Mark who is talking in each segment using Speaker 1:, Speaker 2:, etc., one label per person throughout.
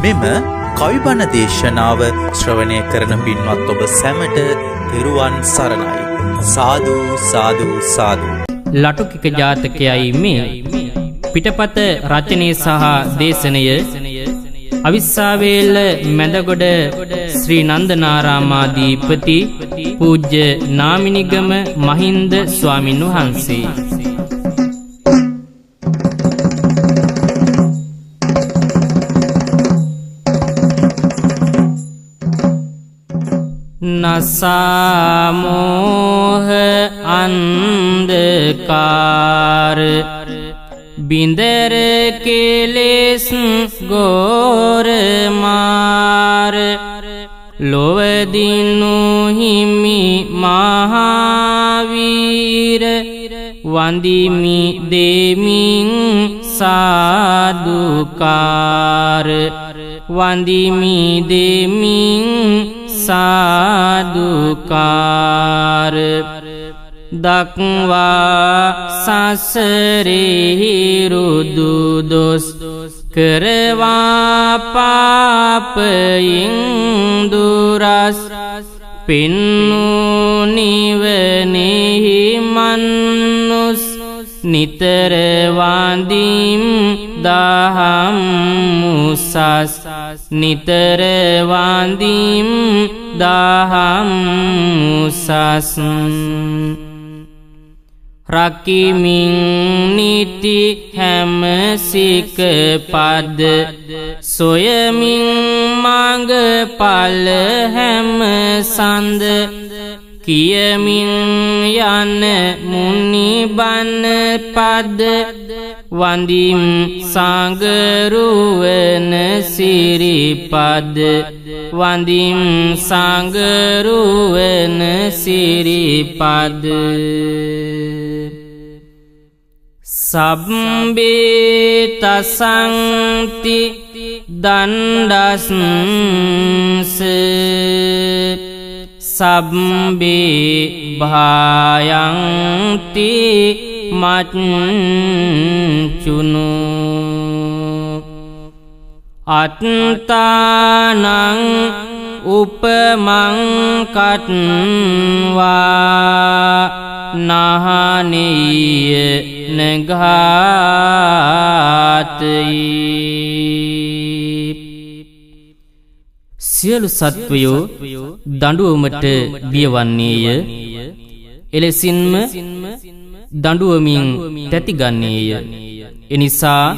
Speaker 1: මෙම කවිබණ දේශනාව ශ්‍රවණය කරන පින්වත් ඔබ සැමට තෙරුවන් සරණයි. සාදු සාදු සාදු.
Speaker 2: ලටුකික ජාතකයයි මේ පිටපත රචනය සහ දේශනය අවිස්සාවේල මැදගොඩ ශ්‍රී නන්දනාරාමාධිපති පූජ්‍ය නාමිනිගම මහින්ද ස්වාමින් වහන්සේ. නසාමෝහ අන්ධකාර බින්දර කෙලෙස් ගෝරමාර ලොවදිනු හිමි මහාවීර වන්දිමි දෙමින් සාදුකාර වන්දිමි දෙමින් සාදුකාර දක්වා සසරෙහි රුදු දොස් කරවා පාපයින් දුරස් පෙන්නු නිවනෙහි මන්නුස් නිතර වන්දිම් දහම් මුසස් නිතර වන්දිම් දහම් මුසස් රකිමින් නිති හැම සික පද සොයමින් මඟ ඵල හැම සඳ කියමින් යන මුනි බණ පද වන්දිම් සංගරුවන සිරිපද වන්දිම් සංගරුවන සිරිපද සබ්බේ තසංති දණ්ඩස්ස සබ්බේ භායන්ති මච්චුනු අත්තානං උපමං කත්වා නහනීය නඝාතයි. සියලු සත්වයෝ දඬුවමට බියවන්නේය. එලෙසින්ම දඬුවමින් තැතිගන්නේය. එනිසා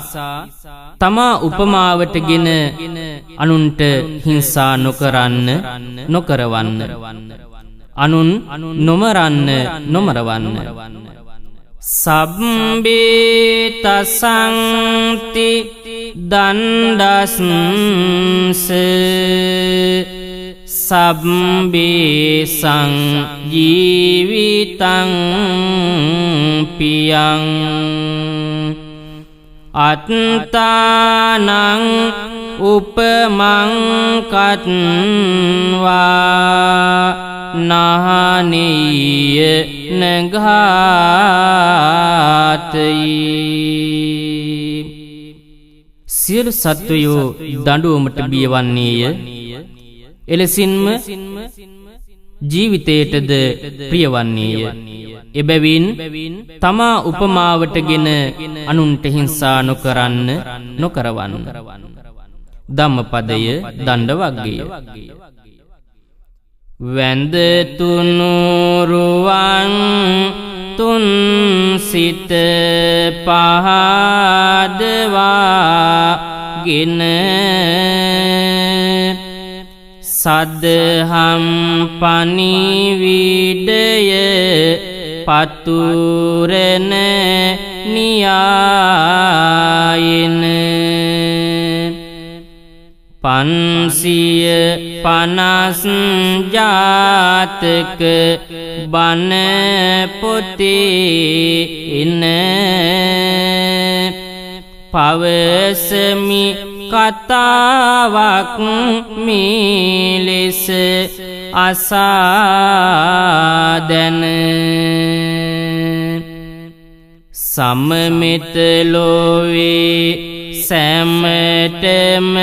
Speaker 2: තමා උපමාවටගෙන අනුන්ට හිංසා නොකරන්න නොකරවන්න, අනුන් නොමරන්න නොමරවන්න. සබ්බේ තසංති දණ්ඩස්ස සබ්බේ සංජීවිතං පියං අත්තානං උපමං කත්වා නහනීය නඝාතයි. සියලු සත්වයෝ දඬුවමට බියවන්නේය. එලෙසින්ම ජීවිතයටද ප්‍රියවන්නේය. එබැවින් තමා උපමාවටගෙන අනුන්ට හිංසා නොකරන්න නොකරවන්න. ධම්මපදය දණ්ඩ වග්ගය. වැඳ තුනුරුවන් තුන් සිත පහදවාගෙන සදහම් පනිවිඩය පතුරන නියායන 550 ජාතක බණ පොතේ ඉන පවසමි කතාවක් මේ ලෙස අසා දැන සමමිත ලෝවේ සැමටම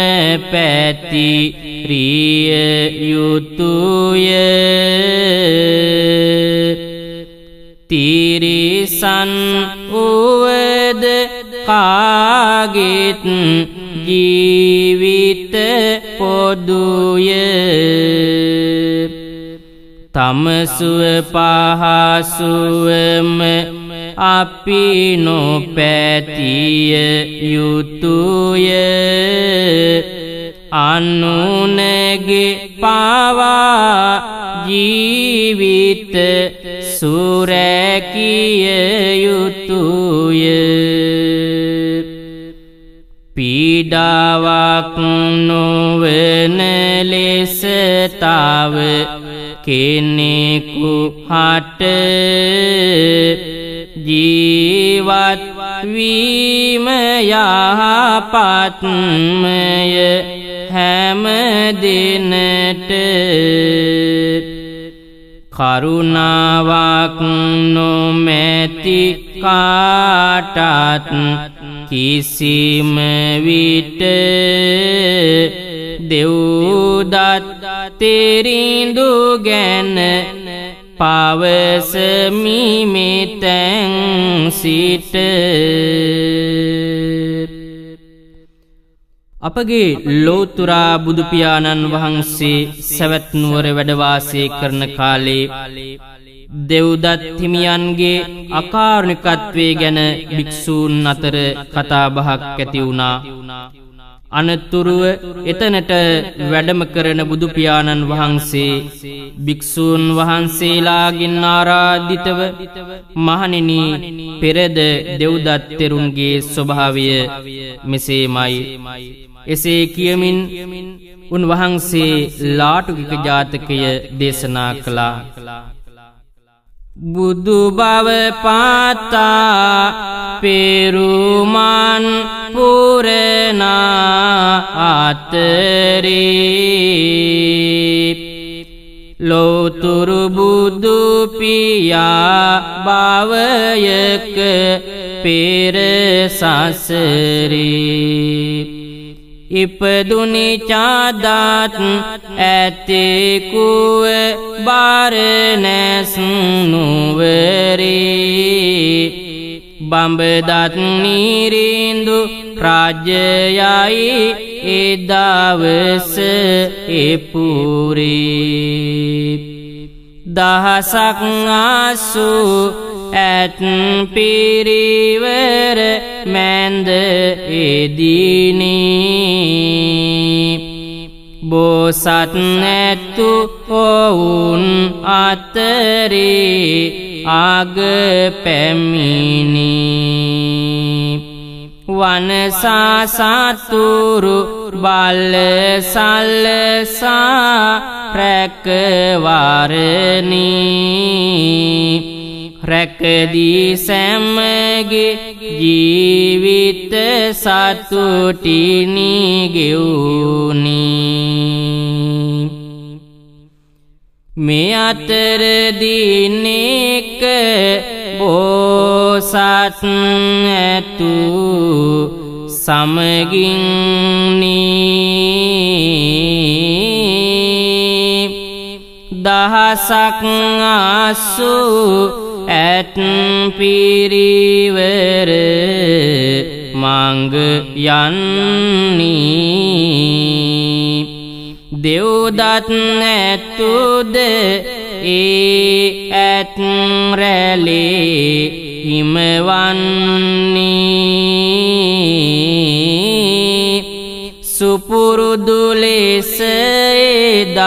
Speaker 2: පැතිරිය යුතුය තිරිසන් වුවද කාගෙත් ජීවිත පොදුය තමසුව පහසුවම අපි නොපැතිය යුතුය අනුනගේ පවා ජීවිත සුරැකිය යුතුය පීඩාවක් නොවන ලෙස තව කෙනෙකු හට ජීවත් වීම යහපත්මය හැම දිනට කරුණාවක් නොමැති කාටත් කිසිම විට දෙව්දත් තෙරිඳු ගැන පවසමි මෙතැන් සිට අපගේ ලෝතුරා බුදුපියාණන් වහන්සේ සවැත් නුවර වැඩ වාසය කරන කාලේ දෙව්දත් හිමියන්ගේ අකාරුණිකත්වය ගැන භික්ෂූන් අතර කතා බහක් ඇති වුණා. අනතුරුව එතනට වැඩම කරන බුදුපියාණන් වහන්සේ භික්ෂූන් වහන්සේලාගෙන් ආරාධිතව මහණෙනි පෙරද දෙව්දත් තෙරුන්ගේ ස්වභාවය මෙසේමයි. එසේ කියමින් උන්වහන්සේ ලාටුකික ජාතකය දේශනා කළා. බුදු බව පාතා පෙරුමන් පුරනා අතරේ ලෝතුරු බුදු පියා භවයක පෙර සසරේ ඉපදුනි චාදත් ඇතෙකුව බාරණැස් නුවරේ බඹදත් නිරිඳු රාජ්‍යයයි එදවස එපුරේ දහසක් ආසු ඇත් පිරිවර මැන්ද එදිනේ බෝසත් නැතු ඔවුන් අතරේ ආග පැමිණි වනසා සතුරු බල සල්ලසා රැකවරණී රැකදී සැමගේ ජීවිත සතුටිනි ගෙවුනි මේ අතර දිනෙක බෝසත් ඇතු සමගින් දහසක් ආසු ඇත් පිරිවර මංග යන්නේ දෙව්දත් නැතුද ඒ ඇත් රැලේ හිමවන්නේ සුපුරුදු ලෙස එදත්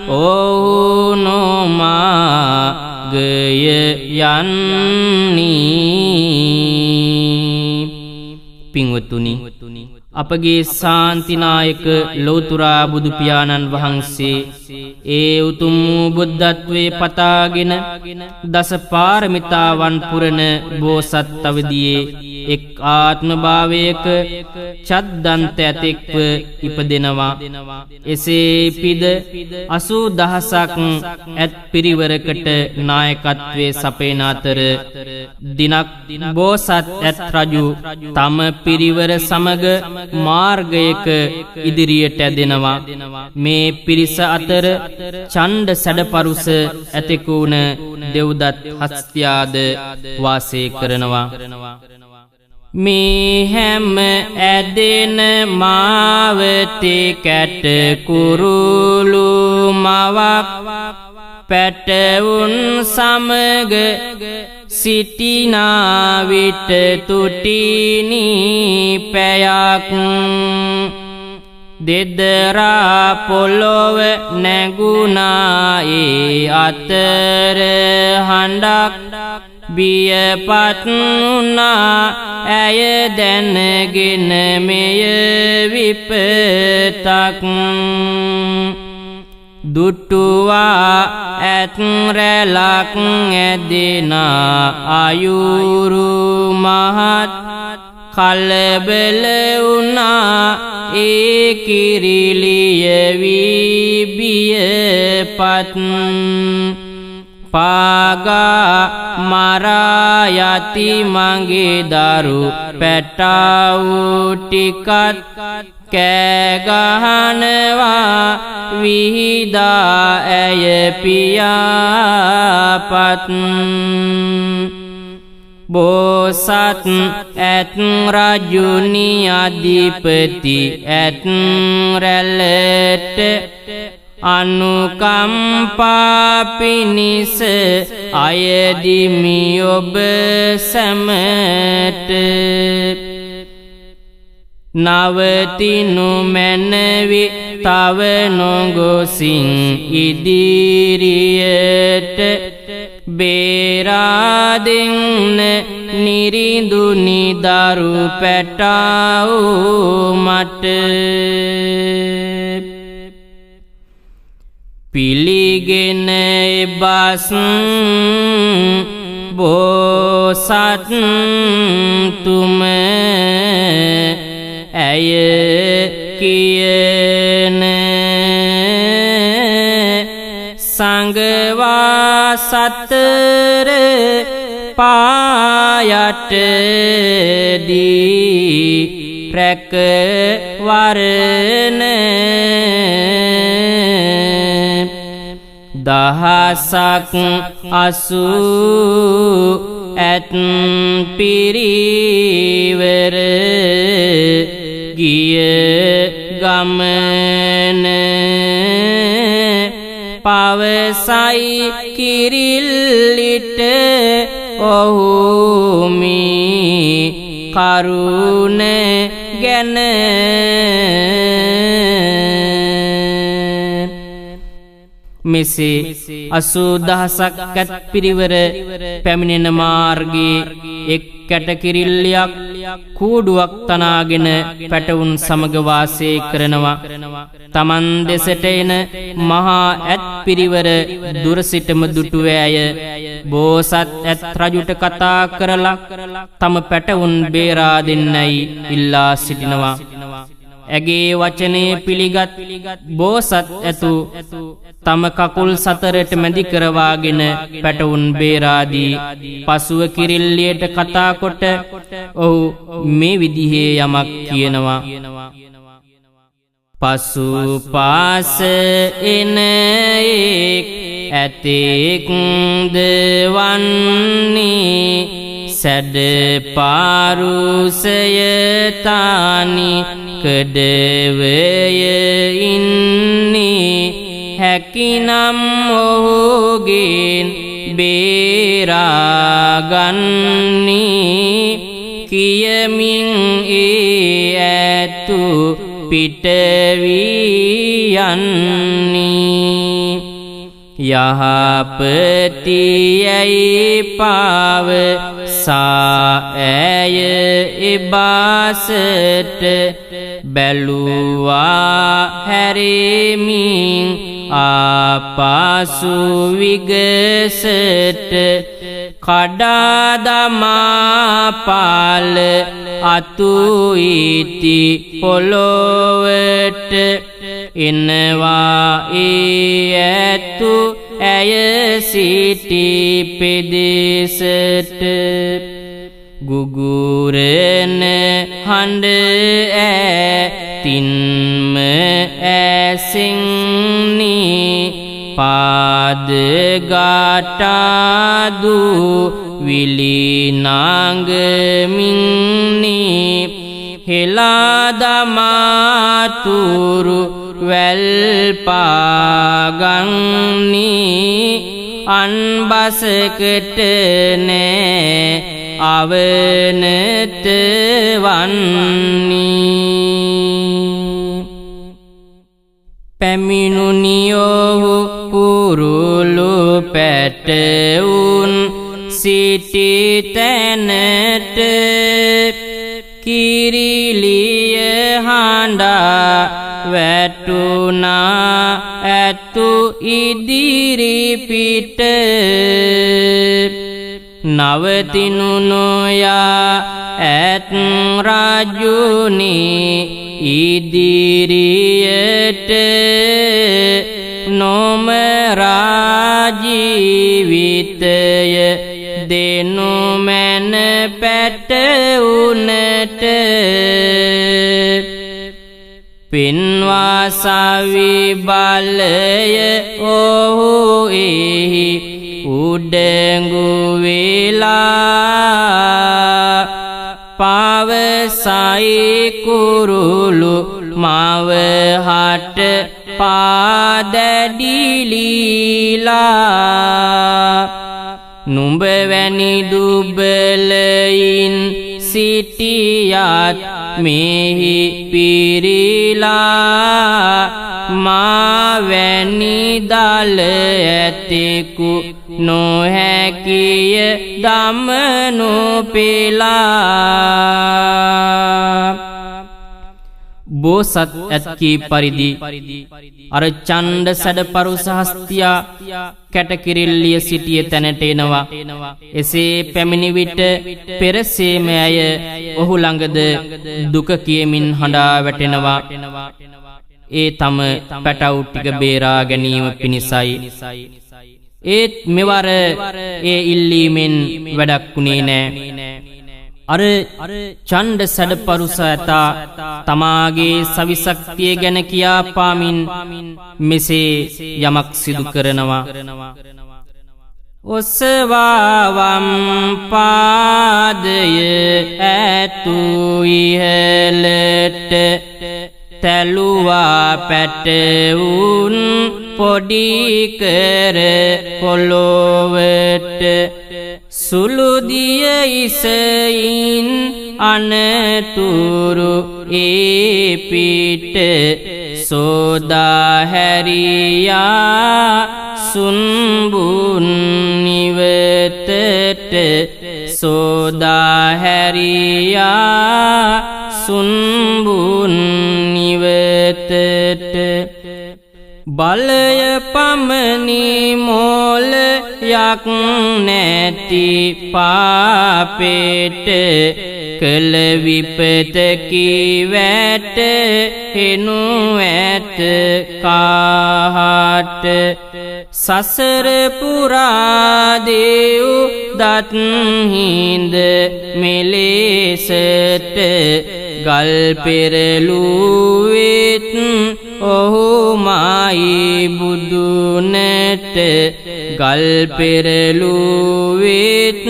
Speaker 2: ඔවුන් මාගය යන්නේ පින්වතුනි අපගේ ශාන්තිනායක ලෝතුරා බුදු පියාණන් වහන්සේ ඒ උතුම් බුද්ධත්වයේ පතාගෙන දස පාරමිතාවන් පුරන බෝසත් අවදියේ එක් ආත්ම භාවයක චද්දන්ත ඇතෙක්ව ඉපදෙනවා. එසේ පිද 80000ක් ඇත් පිරිවරකට නායකත්වයේ සපයන අතර දිනක් බෝසත් ඇත් රජු තම පිරිවර සමග මාර්ගයක ඉදිරියට ඇදෙනවා. මේ පිරිස අතර ඡණ්ඩ සැඩපරුස ඇතෙකුණ දෙව්දත් හස්තියාද වාසය කරනවා. මේ හැම ඇදෙන මාවතේ කැට කුරුළු මවක් පැටවුන් සමග සිටිනා විට තුටිනි පැයක් දෙදරා පොළොව නැගුණා ඒ අතර හඬක් බියපත් වුණා ඇය දැනගෙන මෙය විපතක් දුටුවා ඇත් රැලක් ඇදෙනා අයුරු මහත් කලබල වුණා ඒ කිරිලිය වී බියපත් පාගා මරා යති මගේ දරු පැටවු ටිකත් කෑගහනවා විහිදා ඇය පියාපත් බෝසත් ඇත් රජුනි අධිපති ඇත් රැල්ලට අනුකම්පා පිණිස අයදිමි ඔබ සැමට නවතිනු මැනවි තව නොගොසින් ඉදිරියට බේරා දෙන්න නිරිඳුනි දරු පැටවු මට පිළිගෙන බස් බෝසත් තුම ඇය කියන සංගවා සතර පායට දී රැක වරණ දහසක් 80 ඇත් පිරිවර ගිය ගමන පවසයි කිරිල්ලිට ඔහු මේ කරුණ ගැන මෙසේ 80000ක් ඇත් පිරිවර පැමිණෙන මාර්ගයේ එක් කැටකිරිල්ලයක් කූඩුවක් තනාගෙන පැටවුන් සමග වාසය කරනවා. තමන් දෙසට එන මහා ඇත් පිරිවර දුර සිටම දුටුවෑය. බෝසත් ඇත් රජුට කතා කරලා තම පැටවුන් බේරා දෙන්නයි ඉල්ලා සිටිනවා. ඇගේ වචනේ පිළිගත් බෝසත් ඇතු තම කකුල් සතරට මැදි කරවාගෙන පැටවුන් බේරාදී පසුව කිරිල්ලියට කතා කොට ඔහු මේ විදිහේ යමක් කියනවා. පසු පාස එන එක් ඇතෙක් දවන්නේ සැඩ පාරුසය තානි කඩවය ඉන්නේ හැකිනම් ඔහුගෙන් බේරාගන්නේ කියමින් ඒ ඇතු පිටවී යන්නේ යහපතියයි පවසා ඇය එබාසට බැලුවා හැරෙමින් ආපසු විගසට කඩාදමාපාල අතු ඉති පොළොවට එනවා ඇතු ඇය සිටි පෙදෙසට ගුගුරන හඬ ඈතින්ම ඇසින්නි පාදගාටාදු විලිනාගමින්නි හෙලාදමාතුරු වැල්පාගන්නි අන්බසකට නෑ අවනත වන්නී පැමිණුනියොහු කුරුළු පැටවුන් සිටි තැනට කිරිලිය හඬා වැටුණා ඇතු ඉදිරිපිට නවතිනු නොයා ඇත් රජුනි ඉදිරියට නොමරා ජීවිතය දෙනු මැන පැටවුනට පින්වා සවි බලය ඔහු එහි උඩඟු වෙලා පවසයි කුරුළු මවහට පාදැඩිලීලා නුඹ වැනි දුබලයින් සිටියත් මෙහි පිරිලා මා වැනි දල ඇතෙකු නොහැකිය දමනු පෙලා බෝසත් ඇත්කී පරිදි අර චණ්ඩ සැඩපරු සහස්තියා කැටකිරිල්ලිය සිටිය තැනට එනවා. එසේ පැමිණි විට පෙරසේම ඇය ඔහු ළඟද දුක කියමින් හඬා වැටෙනවා. ඒ තම පැටවු ටික බේරා ගැනීම පිණිසයි. ඒත් මෙවර ඒ ඉල්ලීමෙන් වැඩක් වුණේ නෑ. අර චණ්ඩ සැඩපරුස ඇතා තමාගේ සවිශක්තිය ගැන කියා පාමින් මෙසේ යමක් සිදු කරනවා. ඔසවාවම් පාදය ඇතු ඉහලට තැලුවා පැටවුන් පොඩිකර පොළොවට සුළුදිය ඉසයින් අනතුරු ඒ පිට සෝදා හැරියා සුන්බුන් නිවතට සෝදා හැරියා සුන්බුන් නිවතට බලය පමණි මෝලයක් නැති පාපෙට කළ විපතකි වැට හෙනු ඇත කාහට සසර පුරා දෙව් දත් හිඳ මෙලෙසට ගල් පෙරළුවෙත් ඔහුමයි බුදුනට ගල් පෙරළුවෙත්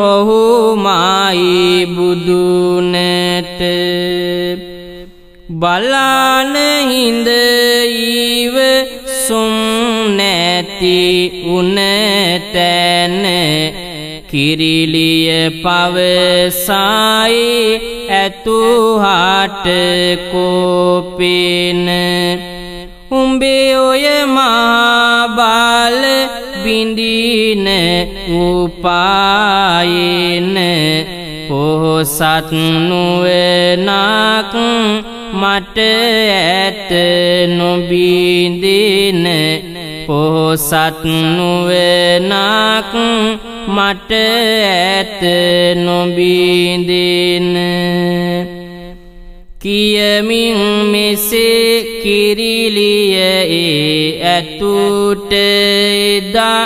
Speaker 2: ඔහුමයි බුදුනට බලාන හිඳ ඊව සුම් නැති උනතැන කිරිලිය පවසයි ඇතුහට කෝපෙන උඹේ ඔය මාබාල බිඳින උපායන පොහොසත් නුවණක් මට ඇත නොබිඳින පොහොසත් නුවණක් මට ඇත නොබිඳින කියමින් මෙසේ කිරිලිය ඇතුට එදා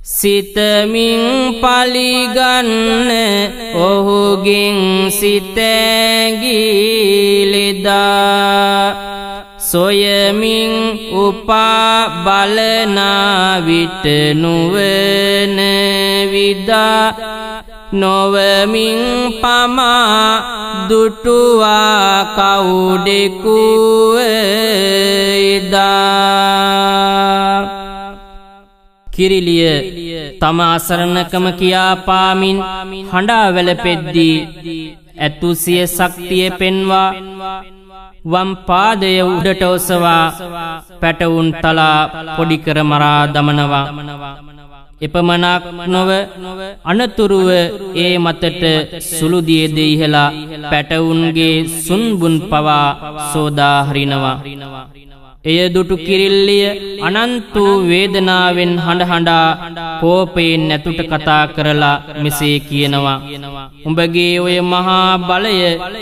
Speaker 2: සිතමින් පලිගන්න ඔහුගෙන් සිතැගිලෙදා සොයමින් උපා බලනා විට නුවන විදා නොවමින් පමා දුටුවා කවුඩෙකුව එදා කිරිලිය තම අසරණකම කියා පාමින් හඬා වැළපෙද්දී ඇතුසිය ශක්තිය පෙන්වා වම් පාදය උඩට ඔසවා පැටවුන් තලා පොඩි කර මරා දමනවා. එපමණක් නොව අනතුරුව ඒ මතට සුළුදියද ඉහලා පැටවුන්ගේ සුන්බුන් පවා සෝදා හරිනවා. එය දුටු කිරිල්ලිය අනන්ත වේදනාවෙන් හඬ කෝපයෙන් නැතුට කතා කරලා මෙසේ කියනවා. උඹගේ ඔය මහා බලය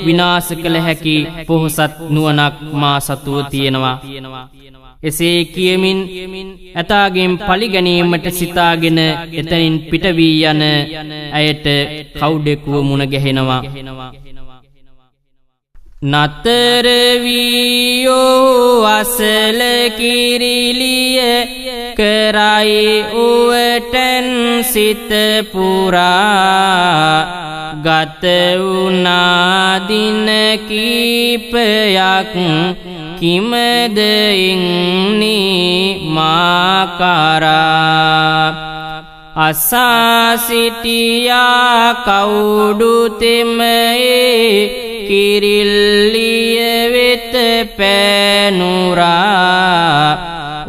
Speaker 2: විනාශ කළ හැකි පොහොසත් නුවණක් මා සතුව තියෙනවා. එසේ කියමින් ඇතාගෙන් පලිගැනීමට සිතාගෙන එතනින් පිට වී යන ඇයට කවුඩෙකුව මුණ ගැහෙනවා. නතර වීයෝ අසල කිරිලිය කරයි උවටන් සිත පුරා ගත වුණා දින කීපයක් කිමද ඉන්නේ මා කරා අසා සිටියා කවුඩු තෙමේ කිරිල්ලිය වෙත පෑනුරා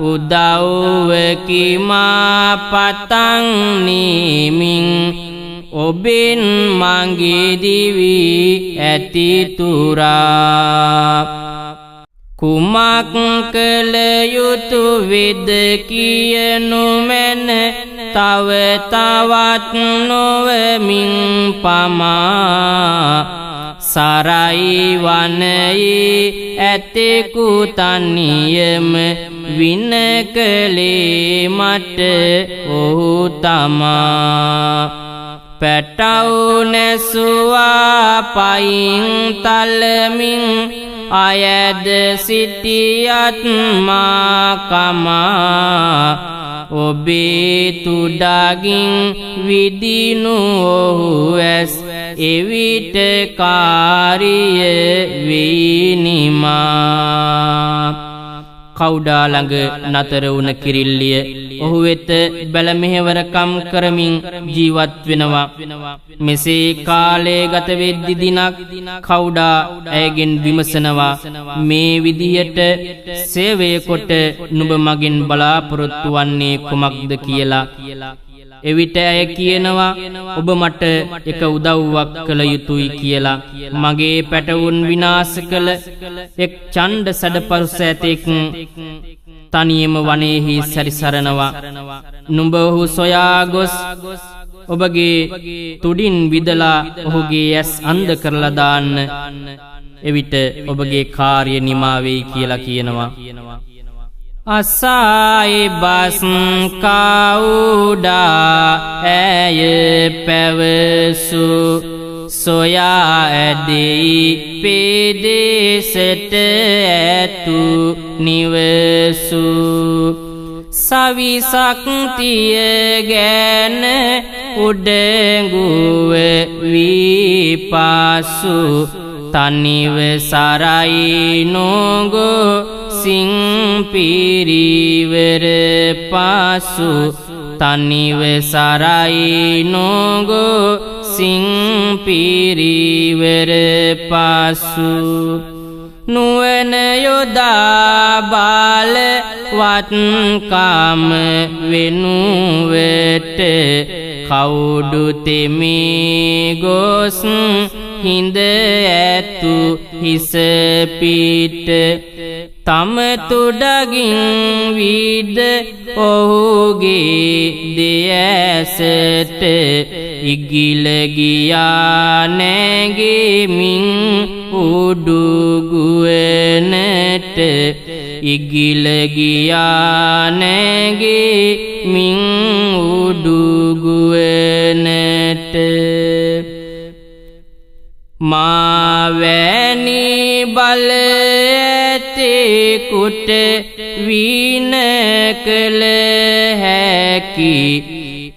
Speaker 2: උදව්වකි මා පතන් නීමින් ඔබෙන් මගේ දිවි ඇතිතුරා කුමක් කළ යුතු වෙද කියනු මැන තව තවත් නොවමින් පමා සරයි වනයේ ඇතෙකු තනියම වින කළේ මට ඔහු තමා පැටව් නැසුවා පයින් තලමින් අයද සිටියත් මා කමා ඔබේ තුඩගින් විදිනු ඔහු ඇස් එවිට කාරිය වීනිමා කවුඩා ළඟ නතර වුණ කිරිල්ලිය ඔහු වෙත බැල මෙහෙවරකම් කරමින් ජීවත් වෙනවා. මෙසේ කාලය ගත වෙද්දි දිනක් කවුඩා ඇයගෙන් විමසනවා මේ විදියට සේවය කොට නුඹ මගෙන් බලාපොරොත්තු වන්නේ කුමක්ද කියලා. එවිට ඇය කියනවා ඔබ මට එක උදව්වක් කළ යුතුයි කියලා. මගේ පැටවුන් විනාශ කළ එක් ඡණ්ඩ සැඩපරුස ඇතෙක් තනියම වනයේහි සැරිසරනවා. නුඹ ඔහු සොයා ගොස් ඔබගේ තුඩින් විදලා ඔහුගේ ඇස් අන්ධ කරලා දාන්න. එවිට ඔබගේ කාර්ය නිමා වෙයි කියලා කියනවා. අසායි බස් කවුඩා ඇය පැවසු සොයා ඇදෙයි පෙදෙසට ඇතු නිවසු සවිසක්තිය ගැන උඩඟුව විපාසු තනිව සරයි නොගෝ සිංපිරිවර පාසු තනිව සරයි නොගෝ සිංපිරිවර පාසු නුවන යොදා බාල වත්කාම වෙනුවට කවුඩු තෙමී ගොස් හිඳ ඇතු හිස පිට තම තුඩගින් විද ඔහුගේ දෙයසට ඉගිල ගියා නැගෙමින් උඩුගුවනට ඉගිල ගියා නැගෙමින් උඩුගුවනට මාවැනි බල ඇතෙකුට වින කළ හැකි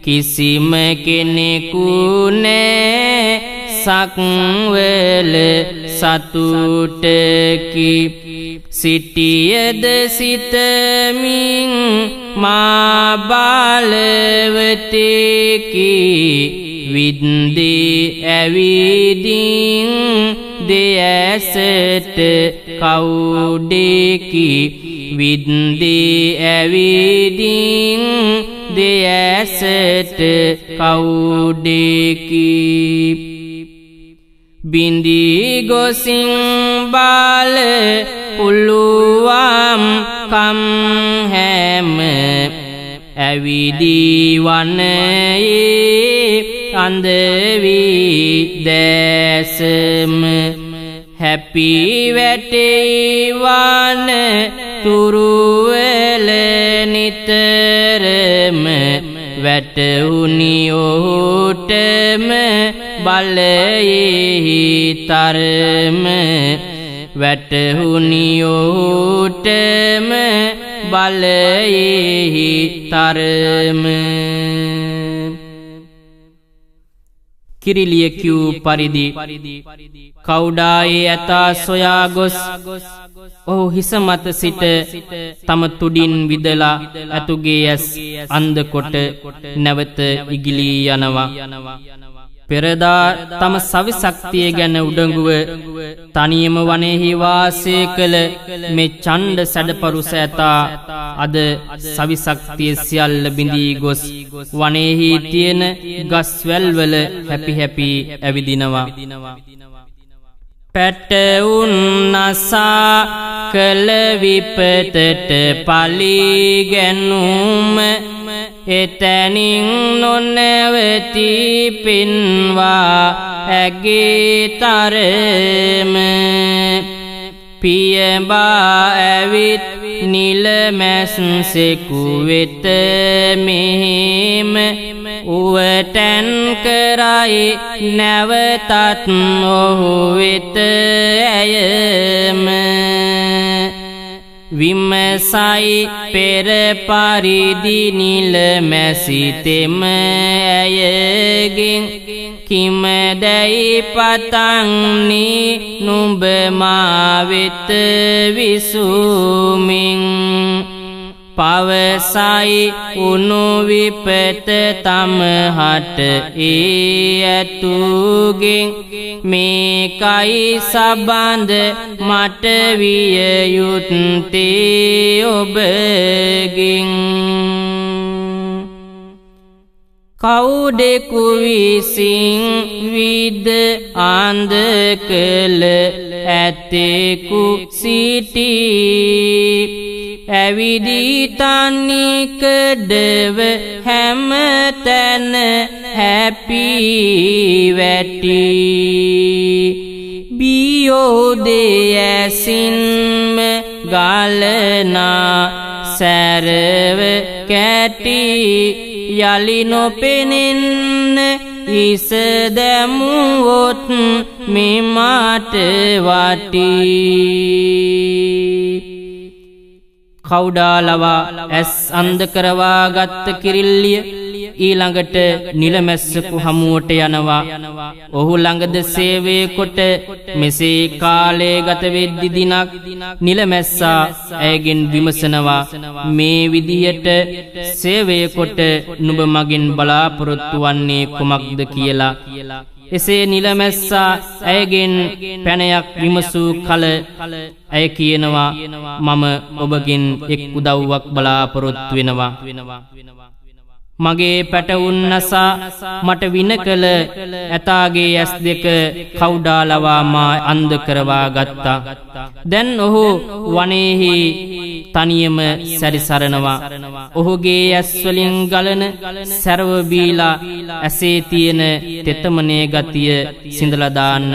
Speaker 2: කිසිම කෙනෙකු නෑ සක්වල සතුටකි සිටියද සිතමින් මා බලවතෙකි විද්දී ඇවිදින් දෙයසට කවුඩෙකි විද්දී ඇවිදින් දෙයසට කවුඩෙකි බින්දී ගොසින් බාල පුළුවම් කම් හැම ඇවිදී වනයේ අන්දවී දැසම හැපි වැටේවන තුරුවල නිතරම වැටුනි ඔහුටම බලයෙහි තරම වැටුනි ඔහුටම බලයෙහි තරම කිරිලිය කියූ පරිදි කවුඩායේ ඇතා සොයා ගොස් ඔහු හිස මත සිට තම තුඩින් විදලා ඇතුගේ ඇස් අන්ධ කොට නැවත ඉගිලී යනවා පෙරදා තම සවිශක්තිය ගැන උඩඟුව තනියම වනයෙහි වාසය කළ මේ ඡණ්ඩ සැඩපරුස ඇතා අද සවිශක්තිය සියල්ල බිඳී ගොස් වනයෙහි තියෙන ගස් වැල්වල හැපි හැපි ඇවිදිනවා පැටවුන් නසා කළ විපතට පලිගැනුම එතැනින් නොනැවති පෙන්වා ඇගේ තරම පියඹා ඇවිත් නිලමැස්සෙකු වෙත මෙහෙම උවටැන් කරයි නැවතත් ඔහු වෙත ඇයම විමසයි පෙර පරිදි නිලමැසිතෙම ඇයගෙන් කිමදැයි පතන්නේ නුඹ මා වෙත විසුමින් පවසයි උණු විපත තමහට ඇතුගෙන් මේකයි සබඳ මට විය යුත්තේ ඔබගෙන් කවුඩෙකු විසින් විද ආන්ද කළ ඇතෙකු සිටී ඇවිදී තනිකඩව හැම තැන හැපී වැටී බියෝදේ ඇසින්ම ගලනා සැරව කැටී යලි නොපෙනෙන්න ඉස දැමුවොත් මෙමාට වටී කවුඩාලවා ඇස් අන්ධ කරවා ගත්ත කිරිල්ලිය ඊළඟට නිලමැස්සකු හමුවට යනවා ඔහු ළඟද සේවය කොට මෙසේ කාලේ ගත වෙද්දි දිනක් නිලමැස්සා ඇයගෙන් විමසනවා මේ විදියට සේවය කොට නුඹ මගෙන් බලාපොරොත්තු වන්නේ කුමක්ද කියලා එසේ නිලමැස්සා ඇයගෙන් පැනයක් විමසූ කල ඇය කියනවා මම ඔබගෙන් එක් උදව්වක් බලාපොරොත්තු වෙනවා මගේ පැටවුන් නසා මට වින කළ ඇතාගේ ඇස් දෙක කවුඩාලවා මා අන්ධ කරවා ගත්තා. දැන් ඔහු වනයේහි තනියම සැරිසරනවා. ඔහුගේ ඇස්වලින් ගලන සැරව බීලා ඇසේ තියෙන තෙතමනේ ගතිය සිඳලා දාන්න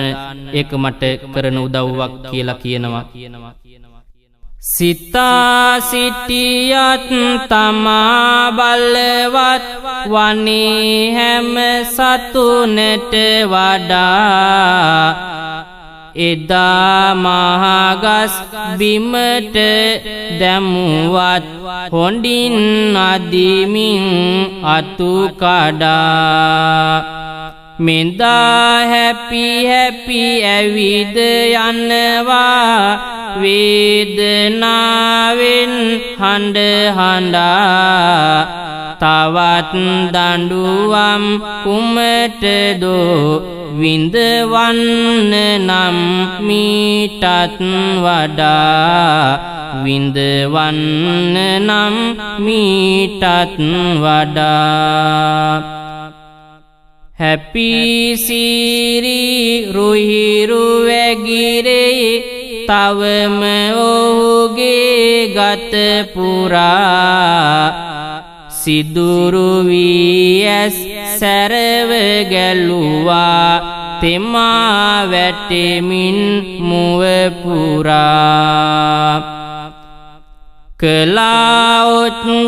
Speaker 2: ඒක මට කරන උදව්වක් කියලා කියනවා. සිතා සිටියත් තමා බලවත් වනේ හැම සතුනට වඩා එදා මහගස් බිමට දැමුවත් හොඬින් අදිමින් අතු කඩා මෙන්දා හැපි හැපි ඇවිද යනවා වේදනාවෙන් හඬ හඬා තවත් දඬුවම් කුමටදෝ විඳවන්න නම් මීටත් වඩා විඳවන්න නම් මීටත් වඩා හැපි සීරි රුහිරු වැගිරේ තවම ඔහුගේ ගත පුරා සිදුරු වී ඇස් සැරව ගැලුවා තෙමා වැටෙමින් මුව පුරා කලාඔච්චම්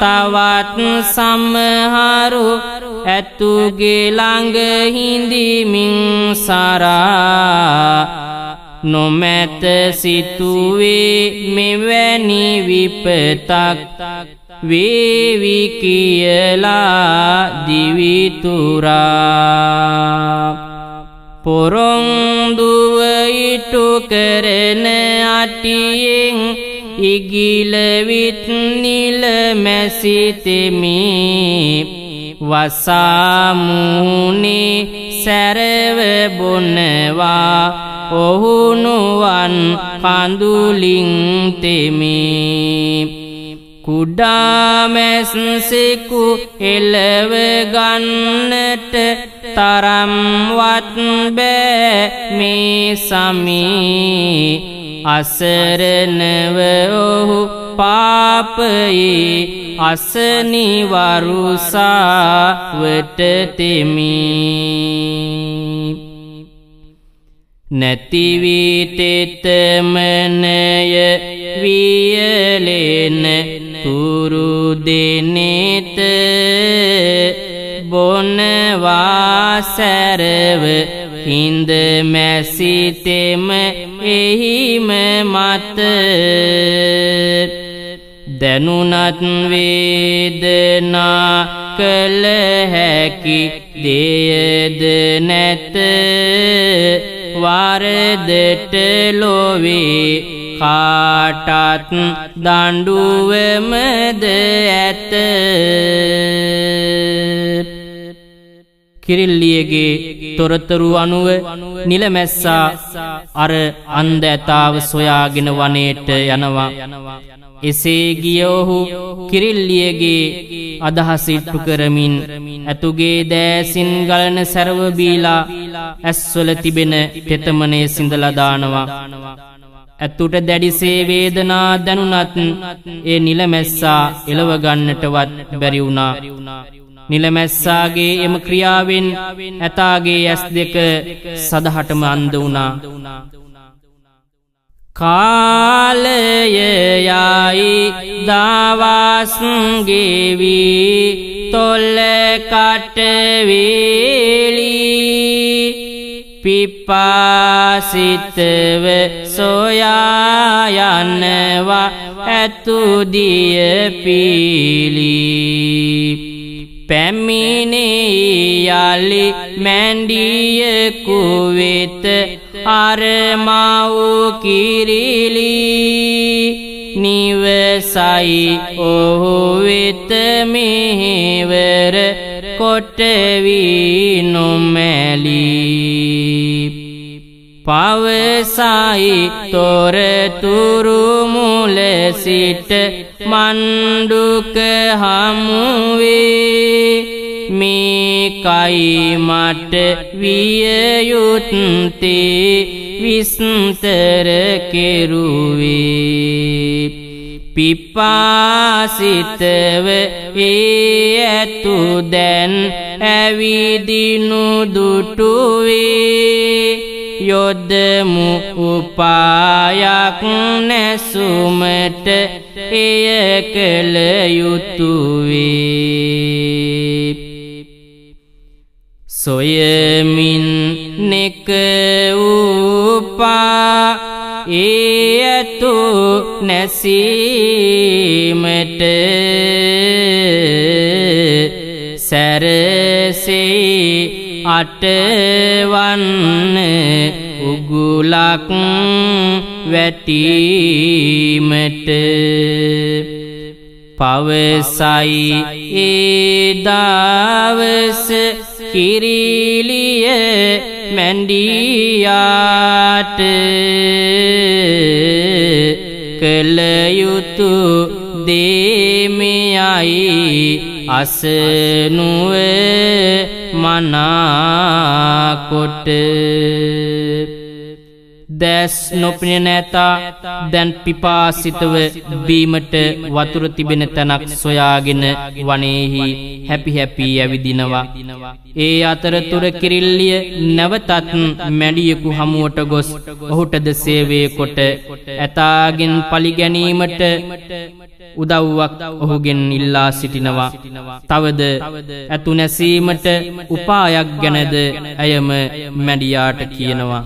Speaker 2: තවත් සමහරු ඇතුගේ ළඟ හිඳිමින් සරා නොමැත සිතුවේ මෙවැනි විපතක් වේවි කියලා දිවිතුරා පොරොන්දුව ඉටු කරන අටියෙන් ඉගිලවිත් නිල මැසිතෙමි වසාමුනේ සැරව බොනවා ඔහුනුවන් කඳුලින් තෙමි කුඩාමැස්සෙකු එලව ගන්නට තරම්වත් බෑ මේ සමී අසරණව ඔහු පාපයේ අසනිවරුසාවට තෙමි නැතිවිතෙතමනය වියලෙන තුරු දෙනෙත බොනවා සැරව හිඳ මැසිතෙම එහිම මත දැනුනත් වේදනා කළ හැකි දෙයද නැත වරදට ලොවේ කාටත් දඬුවමද ඇත කිරිල්ලියගේ තොරතුරු අනුව නිලමැස්සා අර අන්ධ ඇතාව සොයාගෙන වනයේට යනවා. එසේ ගිය ඔහු කිරිල්ලියගේ අදහස ඉටු කරමින් ඇතුගේ දෑසින් ගලන සැරව බීලා ඇස්වල තිබෙන තෙතමනේ සිඳලා දානවා. ඇතුට දැඩිසේ වේදනා දැනුනත් ඒ නිලමැස්සා එලව ගන්නටවත් බැරි වුණා. නිලමැස්සාගේ එම ක්‍රියාවෙන් ඇතාගේ ඇස් දෙක සදහටම අන්ධ වුණා. කාලය යයි දවස් ගෙවි තොල්ල කටවේලි පිපාසිතව සොයා යනවා ඇතුදිය පීලි පැමිණේ යලි මැන්ඩියකු වෙත අරමව් කිරිලි නිවසයි ඔහු වෙත මෙහෙවර කොටවී නොමැලි පවසයි තොරතුරු මුල සිට මණ්ඩුක හමුවේ මේකයි මට විය යුත්තේ විස්තර කෙරුවේ පිපාසිතව ඇතු දැන් ඇවිදිනු දුටුවේ යොදමු උපායක් නැසුමට එය කළ යුතුවේ සොයමින් නෙක උපා ඇතු නැසීමට සැරසේ අටවන්න උගුලක් වැටීමට පවසයි දවස කිරිලිය මැන්ඩියාට කළ යුතු දේමයයි අසනුව මනාකොට දැස් නොපෙනෙන නැතා දැන් පිපාසිතව බීමට වතුර තිබෙන තැනක් සොයාගෙන වනයේහි හැපි හැපි ඇවිදිනවා. ඒ අතරතුර කිරිල්ලිය නැවතත් මැඩියෙකු හමුවට ගොස් ඔහුටද සේවය කොට ඇතාගෙන් පලිගැනීමට උදව්වක් ඔහුගෙන් ඉල්ලා සිටිනවා. තවද ඇතු නැසීමට උපායක් ගැනද ඇයම මැඩියාට කියනවා.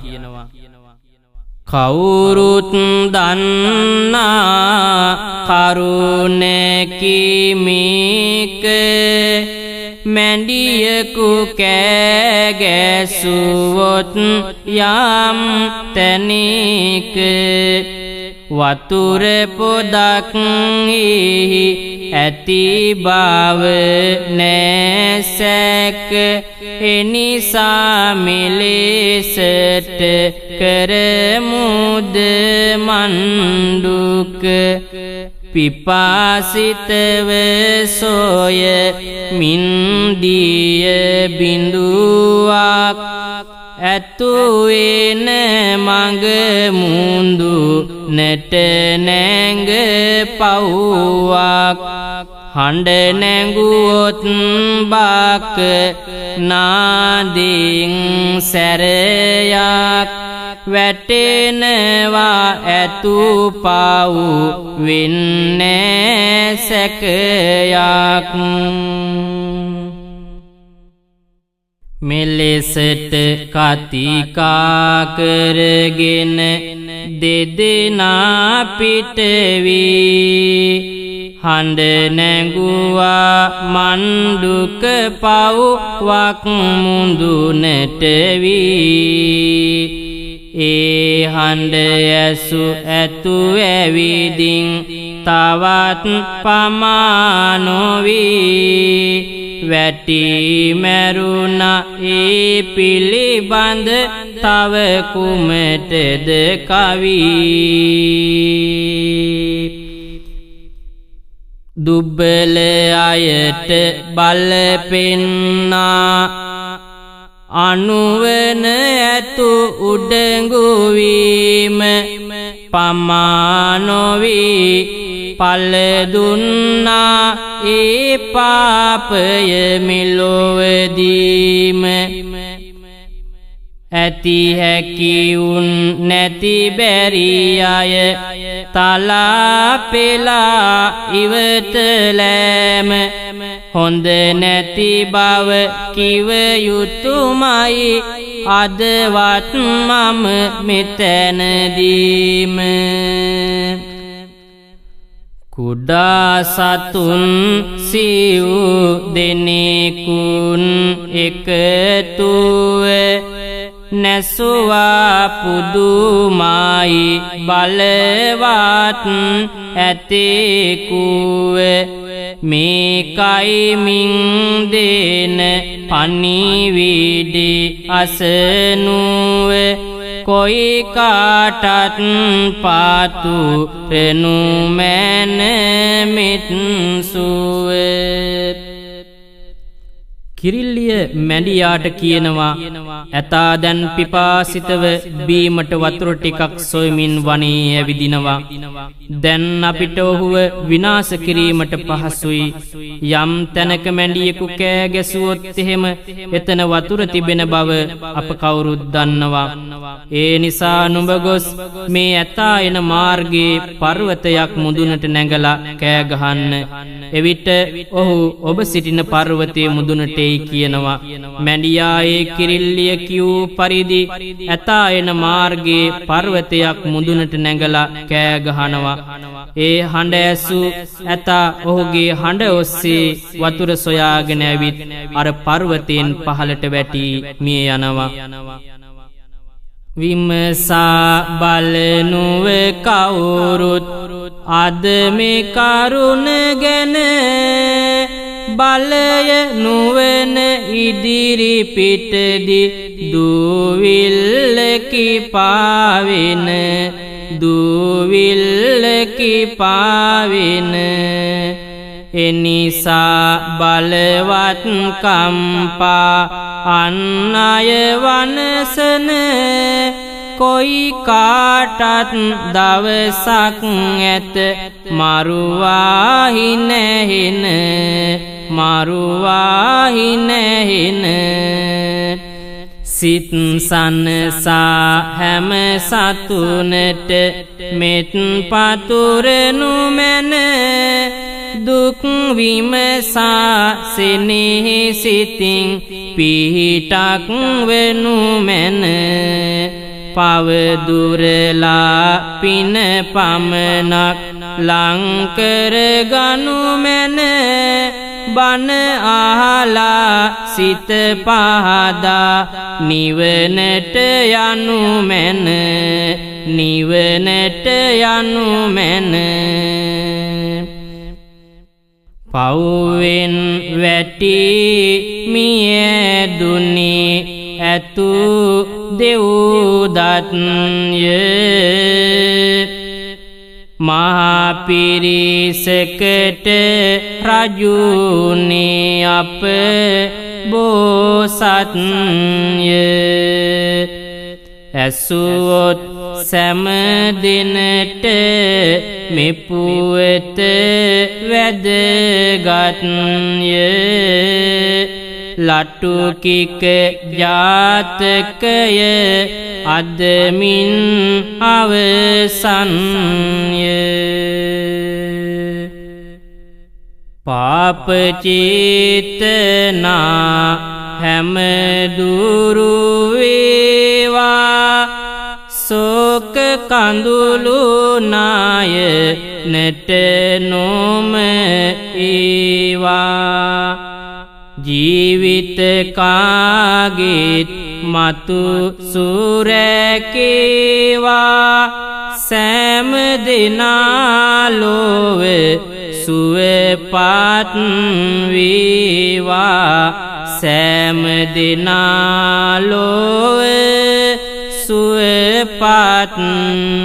Speaker 2: කවුරුත් දන්නා කරුණැකිමික මැඩියකු කෑගැසුවොත් යම් තැනික වතුර පොදක් ඇති බව නැසැක එනිසා මෙලෙසට කරමුද මණ්ඩුක පිපාසිතව සොය මින්දිය බිඳුවක් ඇතුවෙන මඟ මුඳු නැට නැංග පව්වක් හඬ නැංගුවොත් බාක නාදින් සැරයක් වැටෙනවා ඇතු පව් වෙන්නේ සැකයක් මෙලෙසට කතිකා කරගෙන දෙදෙනා පිටවී හඬ නැඟුවා මණ්ඩුක පව්වක් මුඳුනට වී ඒ හඬ ඇසු ඇතු ඇවිදින් තවත් පමා නොවී වැටි මැරුණා ඒ පිළිබඳ තව කුමටද කවි දුබ්බල අයට බල පෙන්නා අනුවන ඇතු උඩඟුවීම පමා නොවී පල දුන්නා ඒ පාපය මෙලොවදීම ඇති හැකිවුන් නැති බැරි අය තලා පෙලා ඉවතලෑම හොඳ නැති බව කිව යුතුමයි අදවත් මම මෙතැනදීම කුඩා සතුන් සිව් දෙනෙකුන් එකතුව නැසුවා පුදුමයි බලවත් ඇතෙකුව මේකයි මින් දෙන පණිවිඩි අසනුව කොයි කාටත් පාතු රෙනු මැන මිත්සුව. කිරිල්ලිය මැඩියාට කියනවා ඇතා දැන් පිපාසිතව බීමට වතුර ටිකක් සොයමින් වනේ ඇවිදිනවා. දැන් අපිට ඔහුව විනාශ කිරීමට පහසුයි. යම් තැනක මැඩියෙකු කෑ ගැසුවොත් එහෙම එතන වතුර තිබෙන බව අප කවුරුත් දන්නවා. ඒ නිසා නුඹ ගොස් මේ ඇතා එන මාර්ගයේ පර්වතයක් මුදුනට නැගලා කෑ ගහන්න. එවිට ඔහු ඔබ සිටින පර්වතයේ මුදුනට කියනවා. මැඩියා ඒ කිරිල්ලිය කියූ පරිදි ඇතා එන මාර්ගයේ පර්වතයක් මුදුනට නැගලා කෑ ගහනවා. ඒ හඬ ඇසු ඇතා ඔහුගේ හඬ ඔස්සේ වතුර සොයාගෙන ඇවිත් අර පර්වතයෙන් පහළට වැටි මිය යනවා. විමසා බලනුව කවුරුත් අද මේ කරුණ ගැන බලය නුවන ඉදිරි පිටදි දූවිල්ලකි පාවෙන දූවිල්ලකි පාවෙන. එනිසා බලවත් කම්පා අන් අය වනසන කොයි කාටත් දවසක් ඇත මරුවාහි නැහෙන මරුවාහි නැහෙන. සිත් සනසා හැම සතුනට මෙත් පතුරනු මැන දුක් විමසා සෙනෙහි සිතින් පිහිටක් වෙනු මැන. පවදුරලා පින පමණක් ලංකර ගනු මැන. බණ අහලා සිත පහදා නිවනට යනු මැන නිවනට යනු මැන. පව්වෙන් වැටි මියදුනි ඇතු දෙව්දත්ය. මහපිරිසකට රජුනේ අප බෝසත්ය. ඇසුවොත් සැම දිනට මෙපුවත වැදගත්ය. ලටුකික ජාතකය අදමින් අවසන්ය. පාපචේතනා හැම දුරු වේවා සෝක කඳුළු නාය නට නොම ඒවා. ජීවිත කාගෙත් මතු සුරැකේවා සෑම දෙනා ලොව සුවපත් වේවා සෑම දෙනා ලොව සුවපත්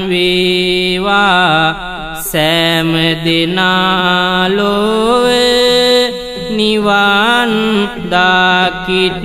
Speaker 2: වේවා සෑම දෙනා ලොව නිවන් දකිත්